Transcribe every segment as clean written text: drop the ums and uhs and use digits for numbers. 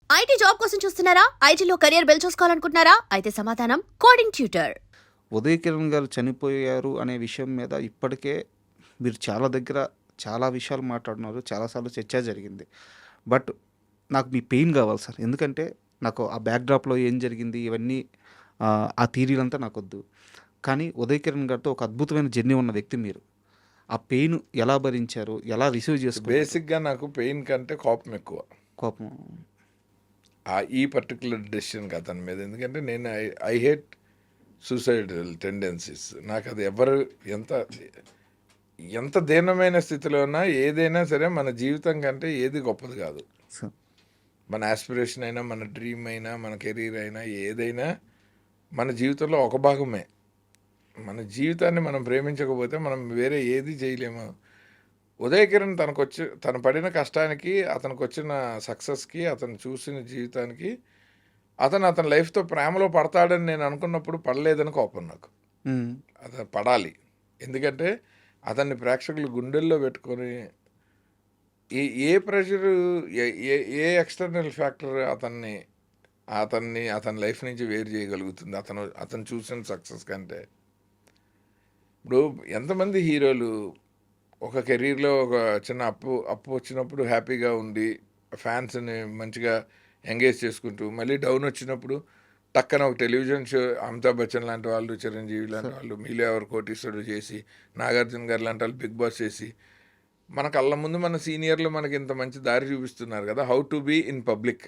IT job కోసం చూస్తున్నారా? ఐటీలో కెరియర్ బిల్డ్ చూసుకోవాలనుకుంటున్నారా? అయితే సమాధానం కోడింగ్ ట్యూటర్. ఉదయ్ కిరణ్ గారు చనిపోయారు అనే విషయం మీద ఇప్పటికే మీరు చాలా దగ్గర చాలా విషయాలు మాట్లాడుతున్నారు. చాలాసార్లు చర్చ జరిగింది. బట్ నాకు మీ పెయిన్ కావాలి సార్. ఎందుకంటే నాకు ఆ బ్యాక్‌డ్రాప్‌లో ఏం జరిగింది ఇవన్నీ ఆ థియరీలంతా నాకొద్దు. కానీ ఉదయ్ కిరణ్ గారితో ఒక అద్భుతమైన జర్నీ ఉన్న వ్యక్తి మీరు. ఆ పెయిన్ ఎలా భరించారు? ఎలా రిసీవ్ చేసుకున్నారు? బేసిక్గా నాకు పెయిన్ కంటే కోపం ఎక్కువ కోపం. ఈ పర్టికులర్ డెసిషన్కి అతని మీద. ఎందుకంటే నేను ఐ హేట్ సూసైడల్ టెండెన్సీస్. నాకు అది ఎవరు ఎంత ఎంత దీనమైన స్థితిలో ఉన్నా ఏదైనా సరే మన జీవితం కంటే ఏది గొప్పది కాదు. సార్. మన ఆస్పిరేషన్ అయినా, మన డ్రీమ్ అయినా, మన కెరీర్ అయినా ఏదైనా మన జీవితంలో ఒక భాగమే. మన జీవితాన్ని మనం ప్రేమించకపోతే మనం వేరే ఏది చేయలేము. ఉదయ్ కిరణ్ తను పడిన కష్టానికి, అతనికి వచ్చిన సక్సెస్కి, అతను చూసిన జీవితానికి అతని లైఫ్తో ప్రేమలో పడతాడని నేను అనుకున్నప్పుడు పడలేదని కోపం నాకు. అతను పడాలి. ఎందుకంటే అతన్ని ప్రేక్షకులు గుండెల్లో పెట్టుకొని ఏ ప్రెషరు, ఏ ఎక్స్టర్నల్ ఫ్యాక్టర్ అతని లైఫ్ నుంచి వేరు చేయగలుగుతుంది అతను చూసిన సక్సెస్ కంటే. ఇప్పుడు ఎంతమంది హీరోలు ఒక కెరీర్లో ఒక చిన్న అప్పు వచ్చినప్పుడు హ్యాపీగా ఉండి ఫ్యాన్స్ని మంచిగా ఎంగేజ్ చేసుకుంటూ, మళ్ళీ డౌన్ వచ్చినప్పుడు టక్కన ఒక టెలివిజన్ షో అమితాబ్ బచ్చన్ లాంటి వాళ్ళు, చిరంజీవి లాంటి వాళ్ళు, మీలో ఎవరు కోటీశ్వరుడు చేసి, నాగార్జున గారు లాంటి వాళ్ళు బిగ్ బాస్ చేసి, మన కళ్ళ ముందు మన సీనియర్లు మనకి ఇంత మంచి దారి చూపిస్తున్నారు కదా, how to be in public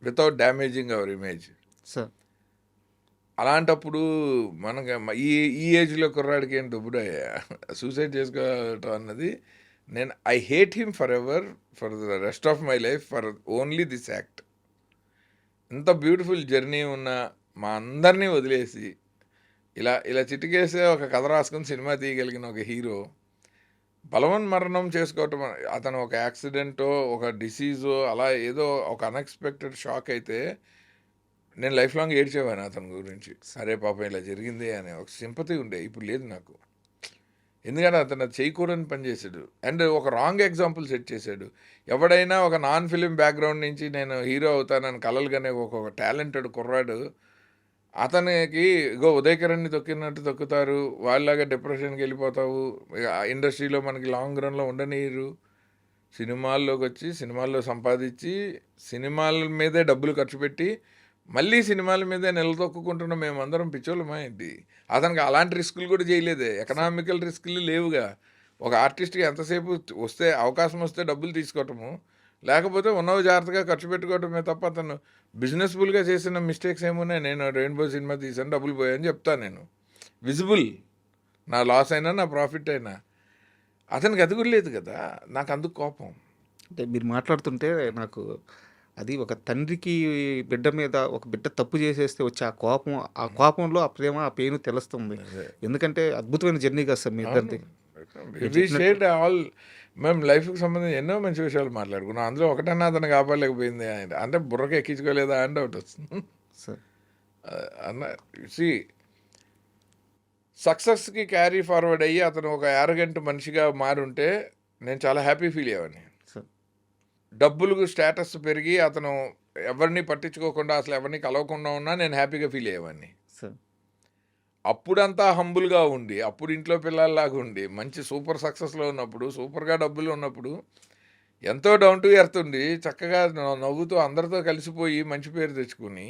without damaging our image. Sir. అలాంటప్పుడు మనకి ఈ ఏజ్లో కుర్రాడికి ఏంటి ఇప్పుడు సూసైడ్ చేసుకోవటం అన్నది, I hate him for ever, for the rest of my life, for only this act. ఇంత బ్యూటిఫుల్ జర్నీ ఉన్న మా అందరినీ వదిలేసి ఇలా చిటికేసే ఒక కథ రాసుకుని సినిమా తీయగలిగిన ఒక హీరో బలవన్ మరణం చేసుకోవటం, అతను ఒక యాక్సిడెంటో ఒక డిసీజో అలా ఏదో ఒక అన్ఎక్స్పెక్టెడ్ షాక్ అయితే నేను లైఫ్ లాంగ్ ఏడ్చేవాను అతని గురించి. అరే పాపం ఇలా జరిగింది అనే ఒక సింపతి ఉండే. ఇప్పుడు లేదు నాకు. ఎందుకంటే అతను అది చేయకూడని పని చేశాడు. అండ్ ఒక రాంగ్ ఎగ్జాంపుల్ సెట్ చేశాడు. ఎవడైనా ఒక నాన్ ఫిలిం బ్యాక్గ్రౌండ్ నుంచి నేను హీరో అవుతానని కలలుగానే ఒక టాలెంటెడ్ కుర్రాడు, అతనికి ఉదయ్ కిరణ్ని తొక్కినట్టు తొక్కుతారు, వాళ్ళలాగా డిప్రెషన్కి వెళ్ళిపోతావు, ఇండస్ట్రీలో మనకి లాంగ్ రన్లో ఉండనీయరు. సినిమాల్లోకి వచ్చి సినిమాల్లో సంపాదించి సినిమాల మీదే డబ్బులు ఖర్చు పెట్టి మళ్ళీ సినిమాల మీదే నిలదొక్కుంటున్న మేమందరం పిచ్చోళ్ళమా ఏంటి? అతనికి అలాంటి రిస్కులు కూడా చేయలేదే. ఎకనామికల్ రిస్కులు లేవుగా. ఒక ఆర్టిస్ట్కి ఎంతసేపు వస్తే అవకాశం వస్తే డబ్బులు తీసుకోవటము, లేకపోతే ఉన్నవి జాగ్రత్తగా ఖర్చు పెట్టుకోవటమే తప్ప అతను బిజినెస్ఫుల్గా చేసిన మిస్టేక్స్ ఏమున్నాయి? నేను రెయిన్బో సినిమా తీసాను, డబ్బులు పోయాయని చెప్తాను నేను. విజిబుల్, నా లాస్ అయినా నా ప్రాఫిట్ అయినా. అతనికి అది కూడా లేదు కదా. నాకు అందుకు కోపం. అంటే మీరు మాట్లాడుతుంటే నాకు అది ఒక తండ్రికి బిడ్డ మీద ఒక బిడ్డ తప్పు చేసేస్తే వచ్చే ఆ కోపంలో ఆ ప్రేమ, ఆ పెయిన్ తెలుస్తుంది. ఎందుకంటే అద్భుతమైన జర్నీ కదా సార్ మీ ఇద్దరిది. మేము లైఫ్కి సంబంధించి ఎన్నో మంచి విషయాలు మాట్లాడుకున్నాం. అందులో ఒకటన్నా అతను కాపాడలేకపోయింది అంటే బుర్రకి ఎక్కించుకోలేదా అని డౌట్ వస్తుంది సార్. అన్న సక్సెస్కి క్యారీ ఫార్వర్డ్ అయ్యి అతను ఒక యారగెంట్ మనిషిగా మారుంటే నేను చాలా హ్యాపీ ఫీల్ అయ్యేవాడిని. డబ్బులకు స్టేటస్ పెరిగి అతను ఎవరిని పట్టించుకోకుండా అసలు ఎవరిని కలవకుండా ఉన్నా నేను హ్యాపీగా ఫీల్ అయ్యేవాడిని. అప్పుడంతా హంబుల్గా ఉండి, అప్పుడు ఇంట్లో పిల్లల్లాగా ఉండి, మంచి సూపర్ సక్సెస్లో ఉన్నప్పుడు, సూపర్గా డబ్బులు ఉన్నప్పుడు ఎంతో డౌన్ టు ఎర్త్ ఉండి చక్కగా నవ్వుతూ అందరితో కలిసిపోయి మంచి పేరు తెచ్చుకుని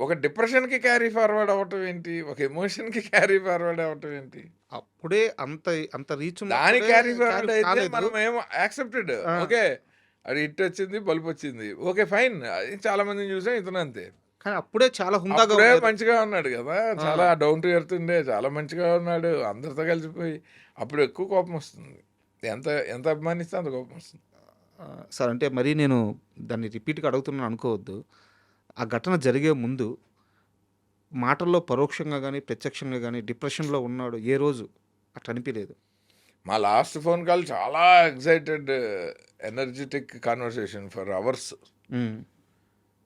ఒక డిప్రెషన్కి క్యారీ ఫార్వర్డ్ అవ్వటం ఏంటి? ఒక ఎమోషన్కి క్యారీ ఫార్వర్డ్ అవ్వటం ఏంటి? అప్పుడే అంత రీచ్ దాని క్యారీ ఫార్వర్డ్ అయితే మనం ఏమో యాక్సెప్టెడ్. ఓకే, అది హిట్ వచ్చింది, బల్బ్ వచ్చింది, ఓకే ఫైన్. చాలా మందిని చూసాం, ఇతను అంతే. కానీ అప్పుడే చాలా హుందాగా మంచిగా ఉన్నాడు కదా, చాలా డౌన్ టు ఎర్త్ ఉండే, చాలా మంచిగా ఉన్నాడు, అందరితో కలిసిపోయి. అప్పుడు ఎక్కువ కోపం వస్తుంది. ఎంత అభిమానిస్తే అంత కోపం వస్తుంది సార్. అంటే మరీ నేను దాన్ని రిపీట్గా అడుగుతున్నాను అనుకోవద్దు. ఆ ఘటన జరిగే ముందు మాటల్లో పరోక్షంగా కానీ ప్రత్యక్షంగా కానీ డిప్రెషన్లో ఉన్నాడు ఏ రోజు అట్లా అనిపించలేదు. మా లాస్ట్ ఫోన్ కాల్ చాలా excited, energetic conversation for hours.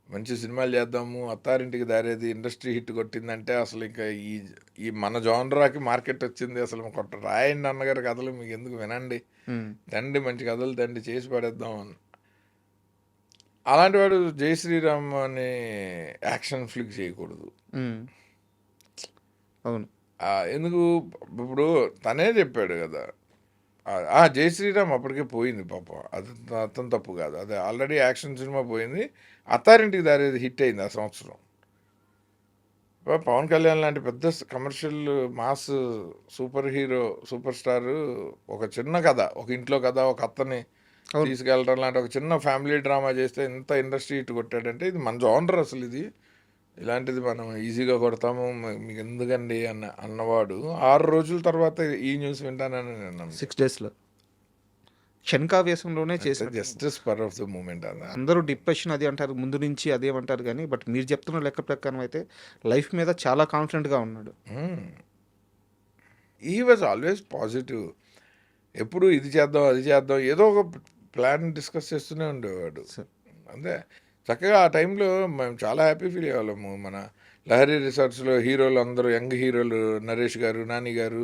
మంచి సినిమాలు చేద్దాము, అత్తారింటికి దారేది ఇండస్ట్రీ హిట్ కొట్టిందంటే అసలు ఇంకా ఈ మన జానరాకి మార్కెట్ వచ్చింది, అసలు రాయండి అన్నగారి కథలు మీకు ఎందుకు, వినండి తండ్రి, మంచి కథలు తండ్రి చేసి పడేద్దాం అని. అలాంటి వాడు జై శ్రీరామ్ అనే యాక్షన్ ఫ్లిక్ చేయకూడదు. ఉమ్, అవును ఎందుకు ఇప్పుడు తనే చెప్పాడు కదా, జై శ్రీరామ్ అప్పటికే పోయింది పాపం, అది అతను తప్పు కాదు, అది ఆల్రెడీ యాక్షన్ సినిమా పోయింది. అత్తారింటికి దారి హిట్ అయింది ఆ సంవత్సరం. పవన్ కళ్యాణ్ లాంటి పెద్ద commercial mass super hero super star ఒక చిన్న కథ, ఒక ఇంట్లో కథ, ఒక అత్తని అవును. తీసుకెళ్ళడం లాంటి ఒక చిన్న ఫ్యామిలీ డ్రామా చేస్తే ఎంత ఇండస్ట్రీ ఇటు కొట్టాడంటే, ఇది మన జానర్ అసలు. ఇది ఇలాంటిది మనం ఈజీగా కొడతాము, మీకు ఎందుకండి అన్నవాడు 6 రోజుల తర్వాత ఈ న్యూస్ వింటానని నేను 6 డేస్లో క్షణికావేశంలోనే చేశారు. Just spur of the moment అన్న. అందరూ డిప్రెషన్ అది అంటారు, ముందు నుంచి అదేమంటారు కానీ బట్ మీరు చెప్తున్న లెక్క ప్రకారం అయితే లైఫ్ మీద చాలా కాన్ఫిడెంట్గా ఉన్నాడు. ఈ వాజ్ ఆల్వేస్ పాజిటివ్. ఎప్పుడు ఇది చేద్దాం అది చేద్దాం ఏదో ఒక ప్లాన్ డిస్కస్ చేస్తూనే ఉండేవాడు. సార్ అంతే చక్కగా ఆ టైంలో మేము చాలా హ్యాపీ ఫీల్ అయ్యేవాళ్ళము. మన లహరి రిసార్ట్స్లో హీరోలు అందరూ, యంగ్ హీరోలు, నరేష్ గారు, నాని గారు,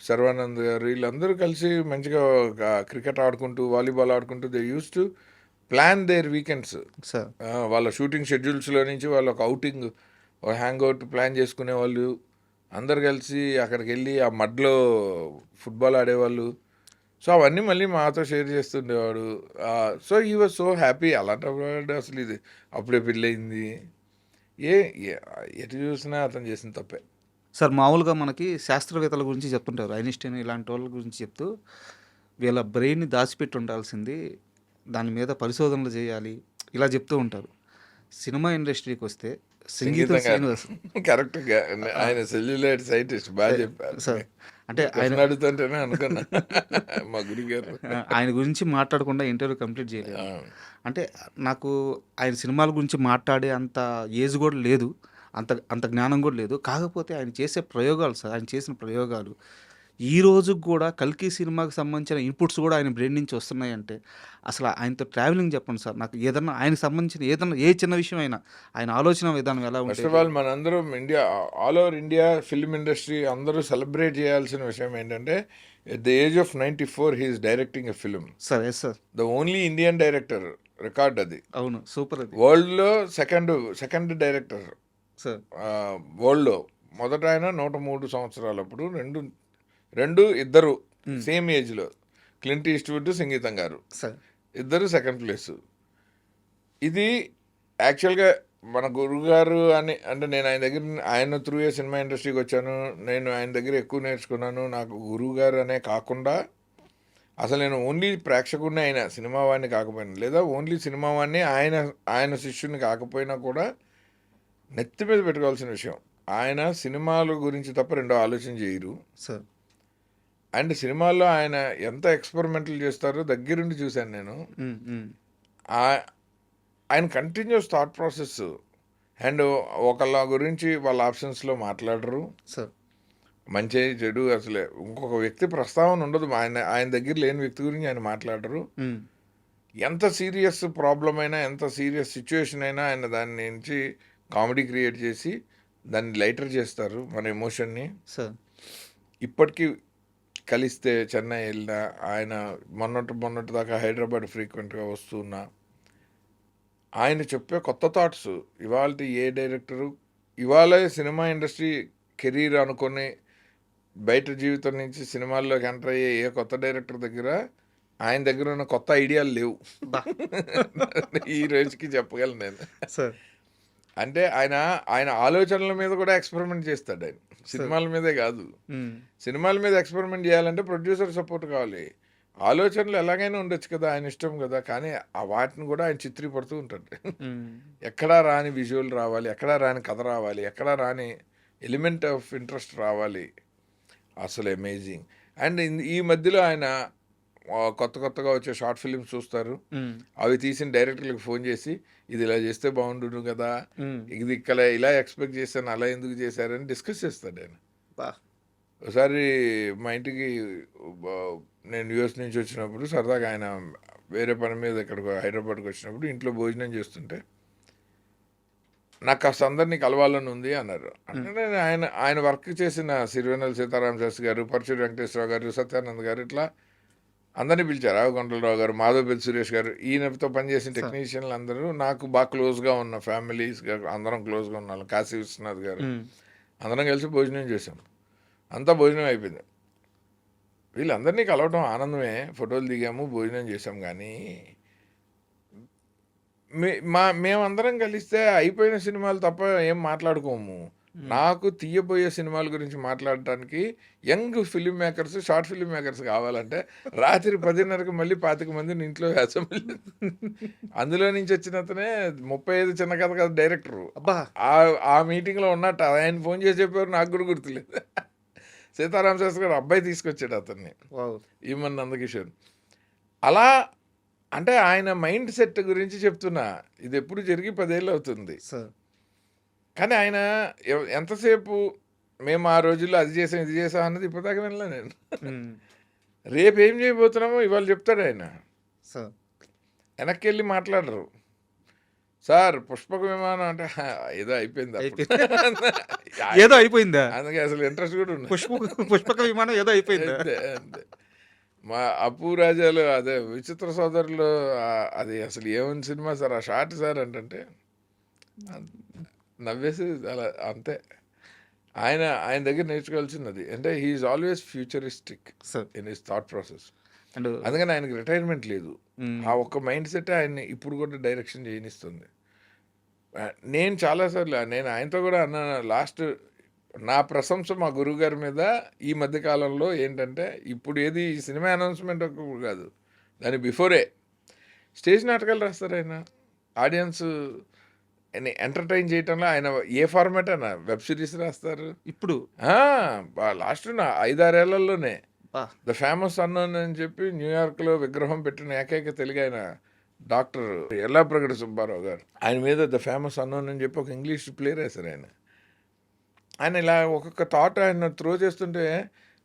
శర్వానంద్ గారు, వీళ్ళందరూ కలిసి మంచిగా క్రికెట్ ఆడుకుంటూ వాలీబాల్ ఆడుకుంటూ they use to plan their weekends. Sir వాళ్ళ షూటింగ్ షెడ్యూల్స్లో నుంచి వాళ్ళు ఒక అవుటింగ్, ఒక హ్యాంగ్ అవుట్ ప్లాన్ చేసుకునే వాళ్ళు. అందరు కలిసి అక్కడికి వెళ్ళి ఆ మడ్లో ఫుట్బాల్ ఆడేవాళ్ళు. సో అవన్నీ మళ్ళీ మాతో షేర్ చేస్తుండేవాడు. సో ఈ వాజ్ సో హ్యాపీ. అలాంటి అసలు ఇది అప్పుడే పెళ్ళయింది, ఎటు చూసినా అతను చేసిన తప్పే. సార్ మామూలుగా మనకి శాస్త్రవేత్తల గురించి చెప్తుంటారు, ఐన్స్టైన్ ఇలాంటి వాళ్ళ గురించి చెప్తూ వీళ్ళ బ్రెయిన్ని దాచిపెట్టి ఉండాల్సింది, దాని మీద పరిశోధనలు చేయాలి ఇలా చెప్తూ ఉంటారు. సినిమా ఇండస్ట్రీకి వస్తే సంగీతం శ్రీనివాస్ కరెక్ట్గా ఆయన సెల్యులైట్ సైంటిస్ట్ బాగా చెప్పారు. సార్ అంటే ఆయన అడుగుతుంటేనే అనుకున్నా మా గురి గారు ఆయన గురించి మాట్లాడకుండా ఇంటర్వ్యూ కంప్లీట్ చేయలేదు. అంటే నాకు ఆయన సినిమాల గురించి మాట్లాడే అంత ఏజ్ కూడా లేదు, అంత అంత జ్ఞానం కూడా లేదు. కాకపోతే ఆయన చేసే ప్రయోగాలు సార్, ఆయన చేసిన ప్రయోగాలు ఈ రోజుకి కూడా కల్కి సినిమాకి సంబంధించిన ఇన్పుట్స్ కూడా ఆయన బ్రెయిన్ నుంచి వస్తున్నాయంటే అసలు ఆయనతో ట్రావెలింగ్ చెప్పండి సార్. నాకు ఏదన్నా ఆయనకు సంబంధించిన ఏదన్నా ఏ చిన్న విషయం అయినా ఆయన ఆలోచన విధానం ఎలా ఫస్ట్ ఉంటుంది? ఆఫ్ ఆల్ మనందరం India, all over India film industry అందరూ సెలబ్రేట్ చేయాల్సిన విషయం ఏంటంటే, at the age of 94 he's directing a film. Sir yes sir, the only Indian director record అది. అవును సూపర్ అది వరల్డ్లో సెకండ్ డైరెక్టర్ సార్. వరల్డ్లో. మొదట ఆయన 103 సంవత్సరాలు అప్పుడు, రెండు ఇద్దరు సేమ్ ఏజ్లో, క్లింట్ ఈస్ట్వుడ్, సంగీతం గారు సార్ ఇద్దరు సెకండ్ ప్లేస్. ఇది యాక్చువల్గా మన గురుగారు అని అంటే, నేను ఆయన త్రూ ఏ సినిమా ఇండస్ట్రీకి వచ్చాను, నేను ఆయన దగ్గర ఎక్కువ నేర్చుకున్నాను. నాకు గురువుగారు అనే కాకుండా అసలు నేను ఓన్లీ ప్రేక్షకుడిని, ఆయన సినిమా వాడిని కాకపోయినా, లేదా ఓన్లీ సినిమా వాడిని ఆయన శిష్యుని కాకపోయినా కూడా నెత్తి మీద పెట్టుకోవాల్సిన విషయం, ఆయన సినిమాల గురించి తప్ప రెండో ఆలోచన చేయరు. సార్ అండ్ సినిమాల్లో ఆయన ఎంత ఎక్స్పెరిమెంట్లు చేస్తారో దగ్గరుండి చూశాను నేను. ఆయన కంటిన్యూస్ థాట్ ప్రాసెస్. అండ్ ఒకళ్ళ గురించి వాళ్ళ ఆప్షన్స్లో మాట్లాడరు. సార్ మంచి చెడు అసలే ఇంకొక వ్యక్తి ప్రస్తావన ఉండదు. ఆయన దగ్గర లేని వ్యక్తి గురించి ఆయన మాట్లాడరు. ఎంత సీరియస్ ప్రాబ్లం అయినా, ఎంత సీరియస్ సిచ్యువేషన్ అయినా ఆయన దాని నుంచి కామెడీ క్రియేట్ చేసి దాన్ని లైటర్ చేస్తారు మన ఎమోషన్ని. సార్ ఇప్పటికీ కలిస్తే చెన్నై వెళ్ళినా, ఆయన మొన్నటి దాకా హైదరాబాద్ ఫ్రీక్వెంట్గా వస్తున్నా, ఆయన చెప్పే కొత్త థాట్స్ ఇవాళ ఏ డైరెక్టరు ఇవాళ సినిమా ఇండస్ట్రీ కెరీర్ అనుకుని బయట జీవితం నుంచి సినిమాల్లోకి ఎంటర్ అయ్యే ఏ కొత్త డైరెక్టర్ దగ్గర ఆయన దగ్గర ఉన్న కొత్త ఐడియాలు లేవు ఈ రోజుకి చెప్పగలను నేను. సార్ అంటే ఆయన ఆలోచనల మీద కూడా ఎక్స్పెరిమెంట్ చేస్తాడు. ఆయన సినిమాల మీదే కాదు, సినిమాల మీద ఎక్స్పెరిమెంట్ చేయాలంటే ప్రొడ్యూసర్ సపోర్ట్ కావాలి. ఆలోచనలు ఎలాగైనా ఉండొచ్చు కదా, ఆయన ఇష్టం కదా, కానీ ఆ వాటిని కూడా ఆయన చిత్రీపడుతూ ఉంటాడు. ఎక్కడా రాని విజువల్ రావాలి, ఎక్కడా రాని కథ రావాలి, ఎక్కడా రాని ఎలిమెంట్ ఆఫ్ ఇంట్రెస్ట్ రావాలి. అసలు అమేజింగ్. అండ్ ఈ మధ్యలో ఆయన కొత్తగా వచ్చే షార్ట్ ఫిల్మ్స్ చూస్తారు, అవి తీసిన డైరెక్టర్లకు ఫోన్ చేసి ఇది ఇలా చేస్తే బాగుండు కదా, ఇది ఇక్కడ ఇలా ఎక్స్పెక్ట్ చేశాను, అలా ఎందుకు చేశారని డిస్కస్ చేస్తాడు ఆయన. ఒకసారి మా ఇంటికి నేను యూఎస్ నుంచి వచ్చినప్పుడు సరదాగా ఆయన వేరే పని మీద ఇక్కడికి హైదరాబాద్కి వచ్చినప్పుడు ఇంట్లో భోజనం చేస్తుంటే నాకు కాస్త అందరినీ కలవాలని ఉంది అన్నారు. అంటే ఆయన వర్క్ చేసిన సిరివెన్నెల సీతారామ శాస్త్రి గారు, పరచూరి వెంకటేశ్వరరావు గారు, సత్యానంద్ గారు, ఇట్లా అందరినీ పిలిచారు. రాఘకొండలరావు గారు, మాధవపల్లి సురేష్ గారు, ఈయనతో పనిచేసిన టెక్నీషియన్లు అందరూ నాకు బాగా క్లోజ్గా ఉన్న ఫ్యామిలీస్గా అందరం క్లోజ్గా ఉన్నాం. కాశీ విశ్వనాథ్ గారు అందరం కలిసి భోజనం చేసాం. అంతా భోజనం అయిపోయింది. వీళ్ళందరినీ కలవటం ఆనందమే, ఫోటోలు దిగాము, భోజనం చేసాం. కానీ మేమందరం కలిస్తే అయిపోయిన సినిమాలు తప్ప ఏం మాట్లాడుకోము. నాకు తీయబోయే సినిమాల గురించి మాట్లాడటానికి young film makers, short film makers కావాలంటే రాత్రి 10:30కి మళ్ళీ 25 మందిని ఇంట్లో అసెంబ్లీ, అందులో నుంచి వచ్చిన అతనే 35 చిన్న కథ కదా డైరెక్టరు. ఆ మీటింగ్లో ఉన్నట్టు ఆయన ఫోన్ చేసి చెప్పారు, నాకు కూడా గుర్తులేదు. సీతారామ శాస్త్రి గారు అబ్బాయి తీసుకొచ్చాడు అతన్ని, ఈమన్ నందకిషోర్. అలా అంటే ఆయన మైండ్ సెట్ గురించి చెప్తున్నా. ఇది ఎప్పుడు జరిగి 10 ఏళ్ళు అవుతుంది. కానీ ఆయన ఎంతసేపు మేము ఆ రోజుల్లో అది చేసాం ఇది చేసాం అన్నది ఇప్పటిదాకా వినలే నేను. రేపు ఏం చేయబోతున్నామో ఇవాళ చెప్తాడు ఆయన. వెనక్కి వెళ్ళి మాట్లాడరు. సార్ పుష్పక విమానం అంటే ఏదో అయిపోయింది, ఏదో అయిపోయిందా, అందుకే అసలు ఇంట్రెస్ట్ కూడా ఉంది. పుష్పక విమానం ఏదో అయిపోయింది అంతే. మా అప్పు రాజాలు అదే విచిత్ర సోదరులు అది అసలు ఏమని సినిమా సార్ ఆ షార్ట్ సార్ అంటే నవ్వేసి అలా అంతే. ఆయన దగ్గర నేర్చుకోవాల్సింది అది. అంటే he's always futuristic in his thought process. And అందుకని ఆయనకి రిటైర్మెంట్ లేదు. ఆ ఒక్క మైండ్ సెట్ ఆయన్ని ఇప్పుడు కూడా డైరెక్షన్ చేయనిస్తుంది. నేను చాలాసార్లు నేను ఆయనతో కూడా అన్నాను. లాస్ట్ నా ప్రశంస మా గురువు గారి మీద ఈ మధ్యకాలంలో ఏంటంటే, ఇప్పుడు ఏది ఈ సినిమా అనౌన్స్మెంట్ కాదు, దాని బిఫోరే స్టేజ్ నాటకాలు రాస్తారు ఆయన. ఆడియన్స్ ఎంటర్టైన్ చేయటంలో ఆయన ఏ ఫార్మాట్ అయినా వెబ్ సిరీస్ రాస్తారు. ఇప్పుడు లాస్ట్ 5-6 ఏళ్లలోనే ద ఫేమస్ అన్నోన్ అని చెప్పి న్యూయార్క్లో విగ్రహం పెట్టిన ఏకైక తెలుగు ఆయన డాక్టర్ ఎల్లాప్రగడ సుబ్బారావు గారు. ఆయన మీద ద ఫేమస్ అన్నోన్ అని చెప్పి ఒక ఇంగ్లీష్ ప్లే రాశారు ఆయన. ఆయన ఇలా ఒక్కొక్క థాట్ ఆయన త్రో చేస్తుంటే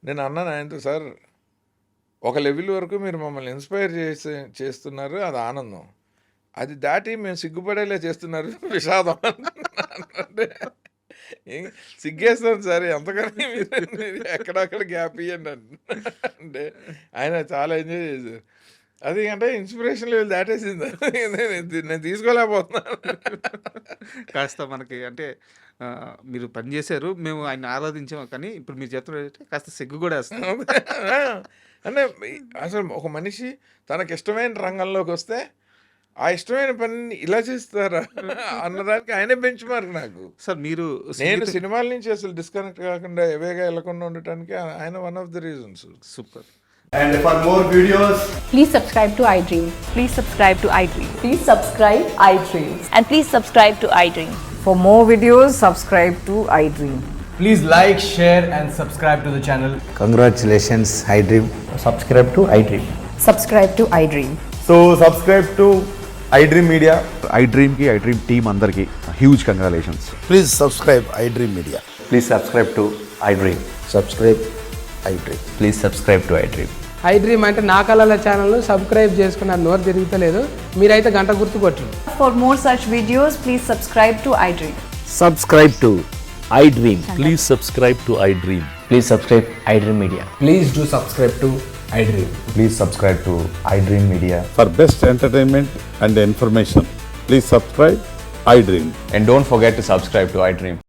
నేను అన్నాను ఆయనతో, సార్ ఒక లెవెల్ వరకు మీరు మమ్మల్ని ఇన్స్పైర్ చేస్తున్నారు, అది ఆనందం. అది దాటి మేము సిగ్గుపడేలా చేస్తున్నారు విషాదం. అంటే సిగ్గేస్తాను సార్, ఎంతకన్నా మీరు ఎక్కడక్కడ గ్యాప్ ఇవ్వండి అంటే ఆయన చాలా ఎంజాయ్ చేశారు. అది అంటే ఇన్స్పిరేషన్ లెవెల్ దాటేసింది, నేను తీసుకోలేకపోతున్నాను. కాస్త మనకి అంటే మీరు పనిచేశారు, మేము ఆయన ఆరాధించాము, కానీ ఇప్పుడు మీరు చెప్తున్నట్టు కాస్త సిగ్గు కూడా వేస్తాం. అంటే అసలు ఒక మనిషి తనకి ఇష్టమైన రంగంలోకి వస్తే ఆ ఇష్టమైన పనిని ఇలా చేస్తారా అన్నదానికి ఆయనే బెంచ్ మార్క్ నాకు. సార్ మీరు నేను సినిమాల నుంచి అసలు డిస్కనెక్ట్ కాకుండా ఎవేగా వెళ్ళకుండా ఉండటానికి ఆయన one of the reasons. Super. And for more videos, please subscribe to iDream. Please subscribe to iDream. Please subscribe iDream. And please subscribe to iDream. For more videos, subscribe to iDream. please like, share and subscribe to the channel. Congratulations, iDream. Subscribe to iDream. Subscribe to iDream. So subscribe to iDream Media. iDream ki iDream team andarki huge congratulations. Please subscribe iDream Media. Please subscribe to iDream. Subscribe iDream. Please subscribe to iDream. iDream అంటే నా కళల ఛానల్ను subscribe చేసుకున్నారు, నోరు తిరుగుతలేదు, మీరైతే గంట గుర్తు కొట్టండి. For more such videos, please subscribe to iDream. Subscribe to iDream. Please subscribe to iDream. Please subscribe iDream Media. Please do subscribe to iDream. Please subscribe to iDream Media. For best entertainment and information, please subscribe iDream. And don't forget to subscribe to iDream.